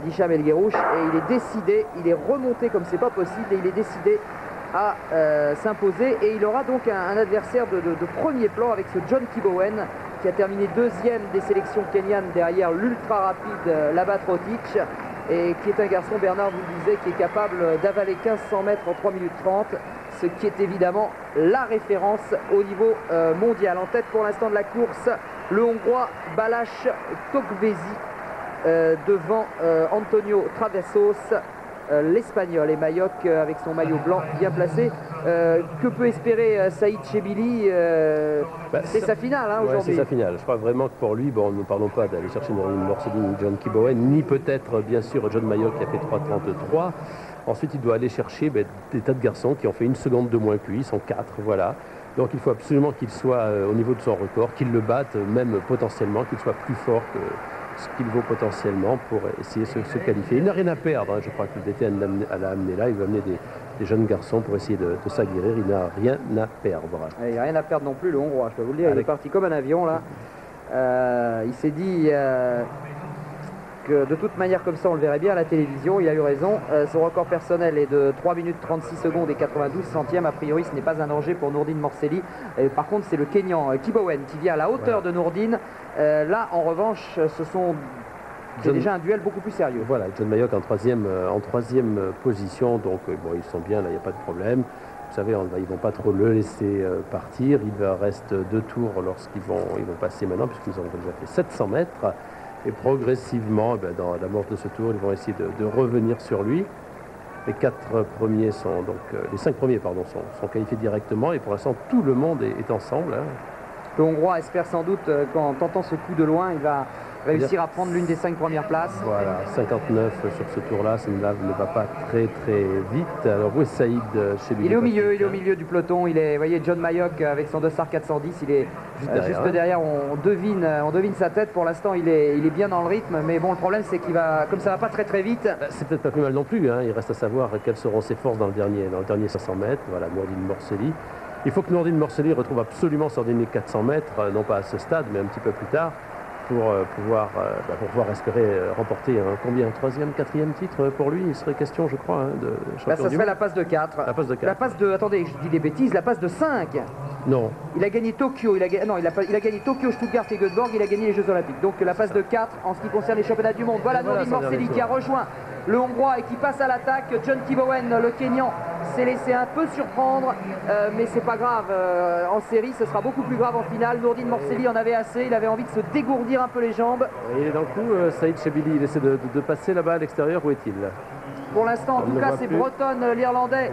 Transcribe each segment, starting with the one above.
d'Hicham El Guerrouch, et il est décidé, il est remonté comme c'est pas possible, et il est décidé à s'imposer, et il aura donc un adversaire de premier plan avec ce John Kibowen qui a terminé deuxième des sélections kenyanes derrière l'ultra rapide Labat Rotich, et qui est un garçon, Bernard vous le disait, qui est capable d'avaler 1500 mètres en 3 minutes 30, ce qui est évidemment la référence au niveau mondial. En tête pour l'instant de la course, le Hongrois Balázs Tokvesi devant Antonio Travessos, l'Espagnol, et Mayoc avec son maillot blanc bien placé. Que peut espérer Saïd Chebili? C'est sa finale aujourd'hui. C'est sa finale. Je crois vraiment que pour lui, bon, ne parlons pas d'aller chercher Nourdine Morceli ni John Kibowen, ni peut-être bien sûr John Mayoc qui a fait 3,33. Ensuite, il doit aller chercher des tas de garçons qui ont fait une seconde de moins que lui, ils sont 4, voilà. Donc il faut absolument qu'il soit au niveau de son record, qu'il le batte, même potentiellement, qu'il soit plus fort que ce qu'il vaut potentiellement pour essayer de se qualifier. Il n'a rien à perdre, hein. Je crois que le DTN l'a amené là, il va amener des jeunes garçons pour essayer de s'aguerrir, il n'a rien à perdre. Il n'a rien à perdre non plus, le Hongrois, je peux vous le dire, il est parti comme un avion là. Il s'est dit que de toute manière comme ça on le verrait bien à la télévision, il a eu raison. Son record personnel est de 3 minutes 36 secondes et 92 centièmes, a priori ce n'est pas un danger pour Nourdine Morceli. Par contre c'est le Kenyan Kibowen qui vient à la hauteur de Nourdine. Là en revanche c'est déjà un duel beaucoup plus sérieux. Voilà, John Mayoc en troisième position, donc bon, ils sont bien là, il n'y a pas de problème. Vous savez, ils ne vont pas trop le laisser partir, il reste 2 tours lorsqu'ils vont passer maintenant, puisque nous avons déjà fait 700 mètres. Et progressivement, dans la mort de ce tour, ils vont essayer de revenir sur lui. Les 5 premiers sont qualifiés directement, et pour l'instant tout le monde est ensemble. Hein. Le Hongrois espère sans doute qu'en tentant ce coup de loin, il va réussir à prendre l'une des 5 premières places. Voilà, 59 sur ce tour-là, ça ne va pas très vite. Alors où est Saïd Chebili? Il est au milieu du peloton. Il est, vous voyez, John Mayoc avec son Dossard 410, il est juste derrière. On devine sa tête. Pour l'instant, il est bien dans le rythme, mais bon, le problème c'est comme ça va pas très vite. C'est peut-être pas plus mal non plus. Hein. Il reste à savoir quelles seront ses forces dans le dernier 500 mètres. Voilà, Nourdine Morceli. Il faut que Nourdine Morceli retrouve absolument son dernier 400 mètres, non pas à ce stade, mais un petit peu plus tard, pour pouvoir espérer remporter combien, 3e, 4e titre pour lui. Il serait question, je crois, de champion ça serait la passe de 4. La passe de 4. La passe de, attendez, je dis des bêtises, la passe de 5. Non. Il a gagné Tokyo, il a gagné Tokyo, Stuttgart et Göteborg, il a gagné les Jeux Olympiques. Donc la passe de 4 en ce qui concerne les championnats du monde. Voilà Nourdine Morceli qui a rejoint le Hongrois et qui passe à l'attaque. John Kibowen, le Kenyan, s'est laissé un peu surprendre, mais c'est pas grave. En série, ce sera beaucoup plus grave en finale. Nourdine Morceli en avait assez, il avait envie de se dégourdir un peu les jambes. Il est dans le coup, Saïd Chebili, il essaie de passer là-bas à l'extérieur. Où est-il? Pour l'instant, en tout cas, c'est Breton, l'Irlandais,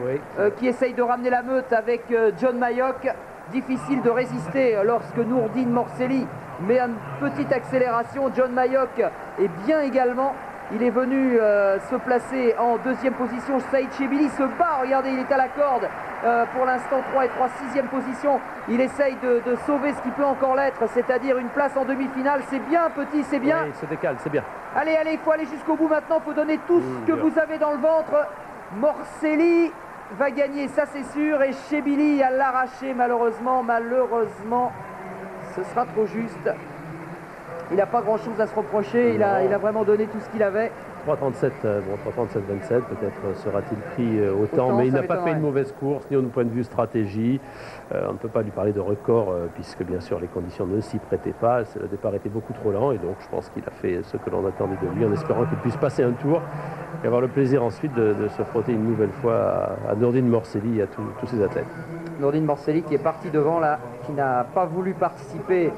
qui essaye de ramener la meute avec John Mayoc. Difficile de résister lorsque Nourdine Morceli met une petite accélération. John Mayoc est bien également. Il est venu se placer en 2e position. Saïd Chebili se bat, regardez, il est à la corde. Pour l'instant, 3 et 3, 6e position. Il essaye de sauver ce qui peut encore l'être, c'est-à-dire une place en demi-finale. C'est bien, petit, c'est bien. Oui, il se décale, c'est bien. Allez, il faut aller jusqu'au bout maintenant. Il faut donner tout ce que vous avez dans le ventre. Morceli va gagner, ça c'est sûr. Et Chebili à l'arracher, malheureusement, ce sera trop juste. Il n'a pas grand chose à se reprocher, il a vraiment donné tout ce qu'il avait. 3,37, 3,37-27, peut-être sera-t-il pris autant, mais il n'a pas fait une mauvaise course, ni au point de vue stratégie. On ne peut pas lui parler de record, puisque bien sûr les conditions ne s'y prêtaient pas. Le départ était beaucoup trop lent, et donc je pense qu'il a fait ce que l'on attendait de lui, en espérant qu'il puisse passer un tour et avoir le plaisir ensuite de se frotter une nouvelle fois à Nourdine Morceli et à tous ses athlètes. Nourdine Morceli qui est parti devant là, qui n'a pas voulu participer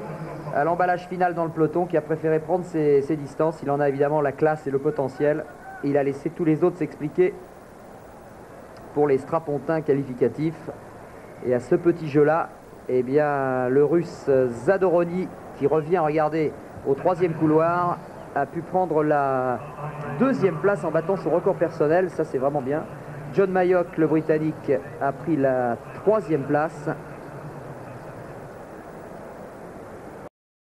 à l'emballage final dans le peloton, qui a préféré prendre ses distances. Il en a évidemment la classe et le potentiel. Et il a laissé tous les autres s'expliquer pour les strapontins qualificatifs. Et à ce petit jeu-là, eh bien, le Russe Zadoroni, qui revient, regardez, au 3e couloir, a pu prendre la 2e place en battant son record personnel. Ça, c'est vraiment bien. John Mayoc, le Britannique, a pris la 3e place.